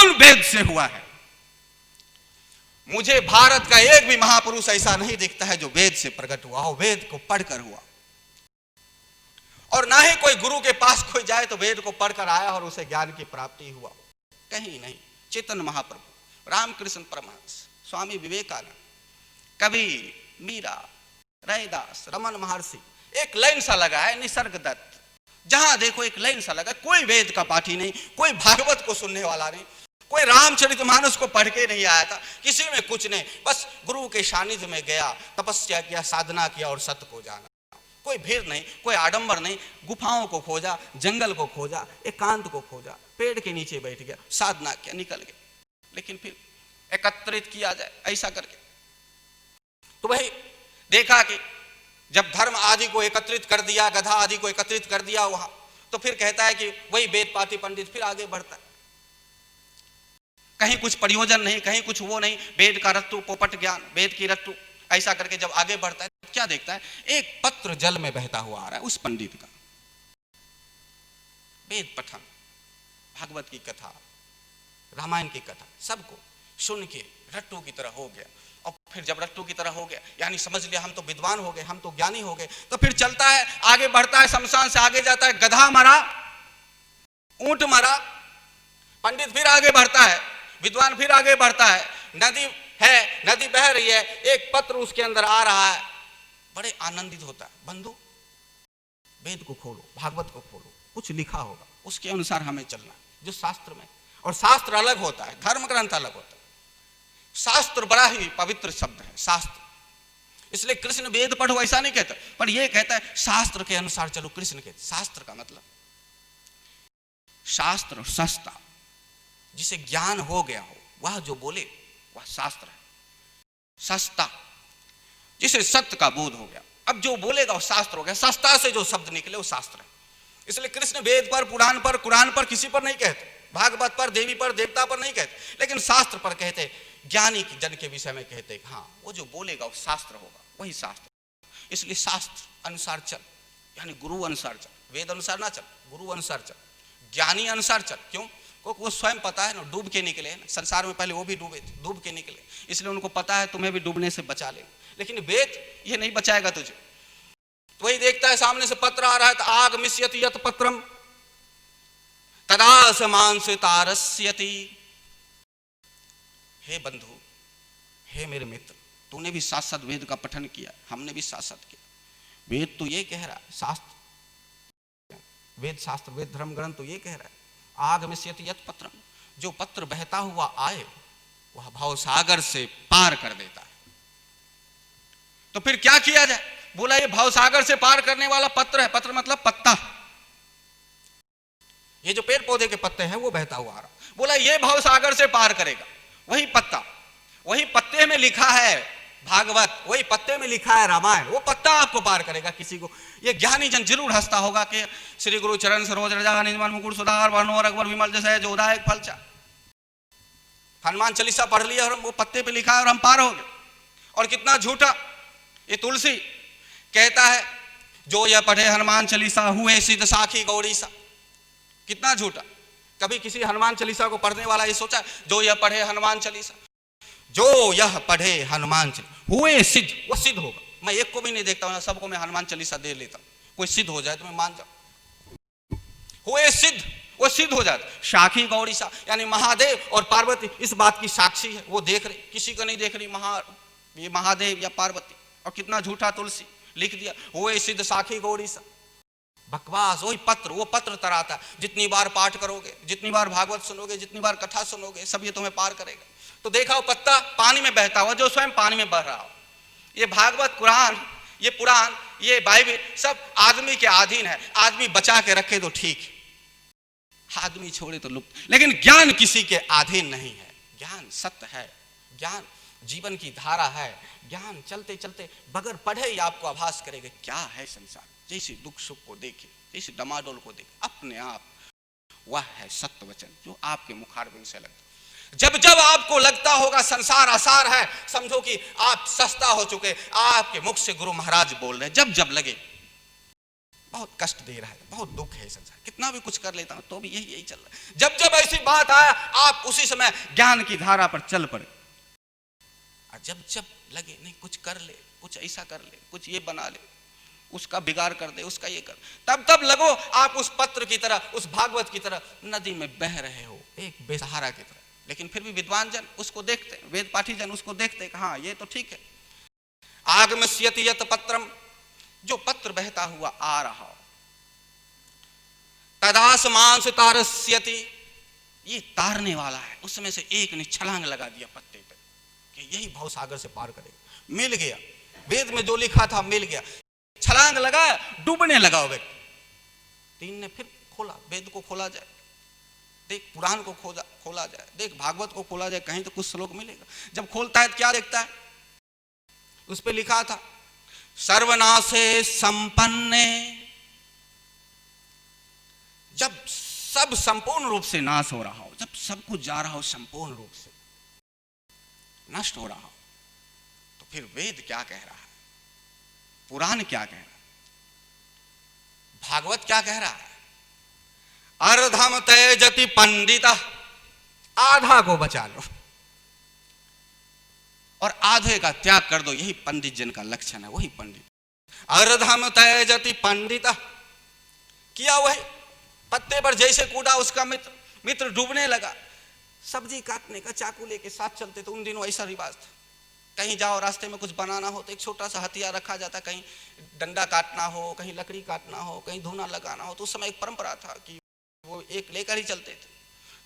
कौन वेद से हुआ है? मुझे भारत का एक भी महापुरुष ऐसा नहीं दिखता है जो वेद से प्रकट हुआ हो, वेद को पढ़कर हुआ। और ना ही कोई गुरु के पास कोई जाए तो वेद को पढ़कर आया और उसे ज्ञान की प्राप्ति हुआ, कहीं नहीं। चैतन्य महाप्रभु, रामकृष्ण परमहंस, स्वामी विवेकानंद, कबीर, मीरा, रैदास, रमन महर्षि, एक लाइन सा लगा है निसर्ग दत्त। जहां देखो एक लाइन सा लगा, कोई वेद का पाठी नहीं, कोई भागवत को सुनने वाला नहीं, कोई रामचरितमानस को पढ़ के नहीं आया था, किसी में कुछ नहीं, बस गुरु के सानिध्य में गया, तपस्या किया, साधना किया और सत्य को जाना। कोई भीड़ नहीं, कोई आडंबर नहीं, गुफाओं को खोजा, जंगल को खोजा, एकांत को खोजा, पेड़ के नीचे बैठ गया, साधना किया, निकल गया। लेकिन फिर एकत्रित किया जाए ऐसा करके, तो वही देखा कि जब धर्म आदि को एकत्रित कर दिया, गधा आदि को एकत्रित कर दिया वहां, तो फिर कहता है कि वही वेद पाठी पंडित फिर आगे बढ़ता है। कहीं कुछ प्रयोजन नहीं, कहीं कुछ वो नहीं, वेद का रट्टू, पोपट ज्ञान, वेद की रट्टू, ऐसा करके जब आगे बढ़ता है तो क्या देखता है? एक पत्र जल में बहता हुआ आ रहा है उस पंडित का। वेद पठन, भागवत की कथा, रामायण की कथा, सबको सुन के रट्टू की तरह हो गया। और फिर जब रट्टू की तरह हो गया, यानी समझ लिया हम तो विद्वान हो गए, हम तो ज्ञानी हो गए, तो फिर चलता है, आगे बढ़ता है, शमशान से आगे जाता है, गधा मरा, ऊंट मरा, पंडित फिर आगे बढ़ता है, विद्वान फिर आगे बढ़ता है, नदी है, नदी बह रही है, एक पत्र उसके अंदर आ रहा है, बड़े आनंदित होता है। बंधु, वेद को खोलो, भागवत को खोलो, कुछ लिखा होगा, उसके अनुसार हमें चलना, जो शास्त्र में। और शास्त्र अलग होता है, धर्म ग्रंथ अलग होता है। शास्त्र बड़ा ही पवित्र शब्द है, शास्त्र। इसलिए कृष्ण वेद पढ़ो ऐसा नहीं कहता, पर यह कहता है शास्त्र के अनुसार चलो। कृष्ण कहते शास्त्र का मतलब शास्त्र और सस्ता, जिसे ज्ञान हो गया हो वह जो बोले वह शास्त्र है। सस्ता, जिसे सत्य का बोध हो गया, अब जो बोलेगा वो शास्त्र हो गया। सस्ता से जो शब्द निकले वो शास्त्र है। इसलिए कृष्ण वेद पर, पुराण पर, कुरान पर किसी पर नहीं कहते, भागवत पर, देवी पर, देवता पर नहीं कहते, लेकिन शास्त्र पर कहते, ज्ञानी जन के विषय में कहते हाँ वो जो बोलेगा वो शास्त्र होगा, वही शास्त्र। इसलिए शास्त्र अनुसार चल, यानी गुरु अनुसार चल, वेद अनुसार ना चल, गुरु अनुसार चल, ज्ञानी अनुसार चल। क्यों? क्योंकि वो स्वयं पता है ना, डूब के निकले हैं ना, संसार में पहले वो भी डूबे थे, डूब के निकले, इसलिए उनको पता है तुम्हें भी डूबने से बचा ले। लेकिन वेद ये नहीं बचाएगा तुझे। तो वही देखता है सामने से पत्र आ रहा है, तो आग मिष्यति यत पत्रम तदा समांस तारस्यति। हे बंधु, हे मेरे मित्र, तूने भी साथ साथ वेद का पठन किया, हमने भी साथ साथ किया। वेद तो ये कह रहा है, शास्त्र, वेद शास्त्र, वेद धर्म ग्रंथ तो ये कह रहा है, आग मिष्यति यत पत्रम, जो पत्र बहता हुआ आए वह भाव सागर से पार कर देता है। तो फिर क्या किया जाए? बोला ये भाव सागर से पार करने वाला पत्र है। पत्र मतलब पत्ता, ये जो पेड़ पौधे के पत्ते हैं वो बहता हुआ आ रहा। बोला ये भाव सागर से पार करेगा, वही पत्ता, वही पत्ते में लिखा है भागवत, वही पत्ते में लिखा है रामायण, वो पत्ता आपको पार करेगा। किसी को ये ज्ञानी जन जरूर हंसता होगा कि श्री गुरु चरण सरोज रजा निजमन मुकुट सुधार वर्णोर अकबर विमल जैसे जोदायक फलचा। हनुमान चालीसा पढ़ लिया और वो पत्ते पे लिखा है और हम पार हो गए। और कितना झूठा ये तुलसी कहता है, जो यह पढ़े हनुमान चालीसा हुए सिद्ध साखी गौरी सा। कितना झूठा। कभी किसी हनुमान चालीसा को पढ़ने वाला ये सोचा जो यह पढ़े हनुमान चालीसा, जो यह पढ़े हनुमान चालीसा हुए सिद्ध, वो सिद्ध होगा। मैं एक को भी नहीं देखता हूं, सबको मैं हनुमान चालीसा दे लेता हूं, कोई सिद्ध हो जाए तो मैं मान जाऊं। हुए सिद्ध, वो सिद्ध हो जाता। साखी गौरी सा, यानी महादेव और पार्वती इस बात की साक्षी है, वो देख रहे, किसी को नहीं देख रही ये महादेव या पार्वती। और कितना झूठा तुलसी लिख दिया हुए सिद्ध साखी गौरी सा। बकवास। वही पत्र, वो पत्र तराता, जितनी बार पाठ करोगे, जितनी बार भागवत सुनोगे, जितनी बार कथा सुनोगे, सब ये तुम्हें पार करेगा। तो देखा वो पत्ता पानी में बहता हुआ, जो स्वयं पानी में बह रहा हो। ये भागवत, कुरान, ये पुराण, ये बाइबल सब आदमी के अधीन है। आदमी बचा के रखे तो ठीक, आदमी छोड़े तो लुप्त। लेकिन ज्ञान किसी के अधीन नहीं है। ज्ञान सत्य है, ज्ञान जीवन की धारा है। ज्ञान चलते चलते बगैर पढ़े ही आपको आभास करेगा क्या है संसार। जैसे दुख सुख को देखे, जैसे डमाडोल को देखे, अपने आप वह है सत्य वचन जो आपके मुखारबिंद से लगता। जब जब आपको लगता होगा संसार आसार है, समझो कि आप सस्ता हो चुके, आपके मुख से गुरु महाराज बोल रहे। जब जब लगे बहुत कष्ट दे रहा है, बहुत दुख है संसार, कितना भी कुछ कर लेता हूं तो भी यही चल रहा है। जब जब ऐसी बात आया आप उसी समय ज्ञान की धारा पर चल पड़े, और जब जब लगे नहीं कुछ कर ले, कुछ ऐसा कर ले, कुछ ये बना ले, उसका बिगाड़ कर दे, उसका ये कर, तब तब लगो आप उस पत्र की तरह, उस भागवत की तरह नदी में बह रहे हो, एक बेसहारा की तरह। लेकिन फिर भी विद्वान जन उसको देखते, वेद पाठी जन उसको देखते कि हाँ ये तो ठीक है। आगमस्यति यत पत्रम, जो पत्र बहता हुआ आ रहा हो, तदासमांस तारस्यति, ये तारने वाला है। उसमें से एक ने छलांग लगा दिया पत्ते पे कि यही भव सागर से पार करेगा। मिल गया, वेद में जो लिखा था मिल गया, छलांग लगाया, डूबने लगा व्यक्ति। तीन ने फिर खोला, वेद को खोला जाए, देख पुराण को खोला जाए, देख भागवत को खोला जाए, कहीं तो कुछ श्लोक मिलेगा। जब खोलता है तो क्या देखता है, उस पे लिखा था सर्वनाशे संपन्ने, जब सब संपूर्ण रूप से नाश हो रहा हो, जब सब कुछ जा रहा हो संपूर्ण रूप से नष्ट हो रहा हो, तो फिर वेद क्या कह रहा है, पुराण क्या कह रहा है, भागवत क्या कह रहा है, अर्धम त्यजति पंडित, आधा को बचा लो और आधे का त्याग कर दो, यही पंडित जन का लक्षण है, वही पंडित। अर्धम त्यजति पंडित, किया वही, पत्ते पर जैसे कूदा उसका मित्र डूबने लगा। सब्जी काटने का चाकू लेके साथ चलते तो उन दिनों ऐसा रिवाज था, कहीं जाओ रास्ते में कुछ बनाना हो तो एक छोटा सा हथियार रखा जाता, कहीं डंडा काटना हो, कहीं लकड़ी काटना हो, कहीं धुना लगाना हो, तो उस समय एक परंपरा था कि वो एक लेकर ही चलते थे।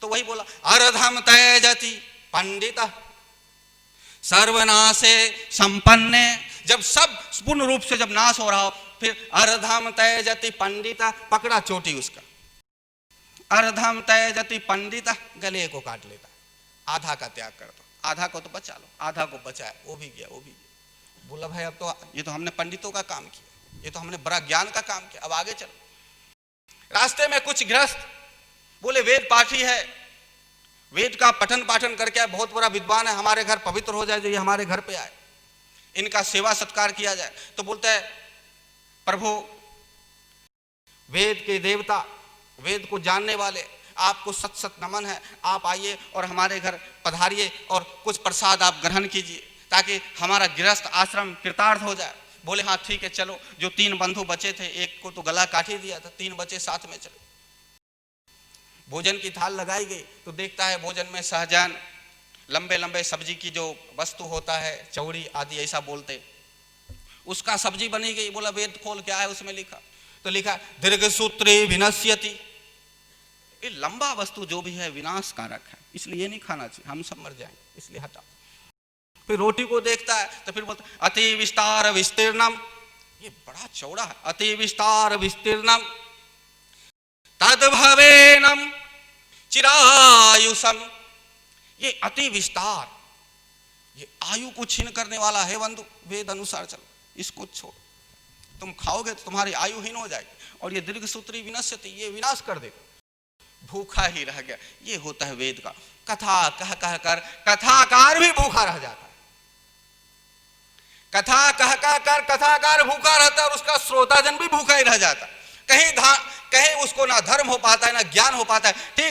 तो वही बोला अर्धम त्यजति पंडित सर्वनाशे संपन्ने, जब सब पूर्ण रूप से जब नाश हो रहा हो, फिर अर्धम त्यजति पंडित, पकड़ा चोटी उसका, अर्धम त्यजति पंडित, गले को काट लेता, आधा का त्याग कर दो, आधा को तो बचा लो, आधा को बचाया, वो भी गया, वो भी गया। बोला भाई अब तो ये तो हमने पंडितों का काम किया, ये तो हमने बड़ा ज्ञान का काम किया, अब आगे चलो। रास्ते में कुछ गृहस्थ बोले वेद पाठी है, वेद का पठन पाठन करके आए, बहुत बड़ा विद्वान है, हमारे घर पवित्र हो जाए, जो ये हमारे घर पे आए, इनका सेवा सत्कार किया जाए। तो बोलता है प्रभु वेद के देवता, वेद को जानने वाले, आपको सत सत नमन है, आप आइए और हमारे घर पधारिए और कुछ प्रसाद आप ग्रहण कीजिए ताकि हमारा गृहस्थ आश्रम कृतार्थ हो जाए। बोले हाँ ठीक है चलो। जो 3 बंधु बचे थे, एक को तो गला काट ही दिया था, 3 बचे साथ में चलो। भोजन की थाल लगाई गई तो देखता है भोजन में सहजान, लंबे लंबे सब्जी की जो वस्तु होता है, चौड़ी आदि ऐसा बोलते, उसका सब्जी बनी गई। बोला वेद खोल क्या है उसमें लिखा, तो लिखा दीर्घ सूत्रे विनश्यति, ये लंबा वस्तु जो भी है विनाशकारक है, इसलिए ये नहीं खाना चाहिए, हम सब मर जाएंगे, इसलिए हटा। फिर रोटी को देखता है तो फिर बोलता अति विस्तार विस्तीर्णम, ये बड़ा चौड़ा है, अति विस्तार विस्तीर्णम तद्भवेनम चिरायुषम, ये अति विस्तार, ये आयु को छीन करने वाला है बंधु। वेद अनुसार चलो, इसको छोड़ो, तुम खाओगे तो तुम्हारी आयु हीन हो जाएगी। और ये दीर्घ सूत्री विनश्यति, ये विनाश कर देगा, भूखा ही रह गया। ये होता है वेद का। कथा कह कह कर कथाकार भी भूखा रह जाता है, कथा कह कह कर कथाकार भूखा रहता है और उसका श्रोताजन भी भूखा ही रह जाता है। कहीं उसको ना धर्म हो पाता है ना ज्ञान हो पाता है। ठीक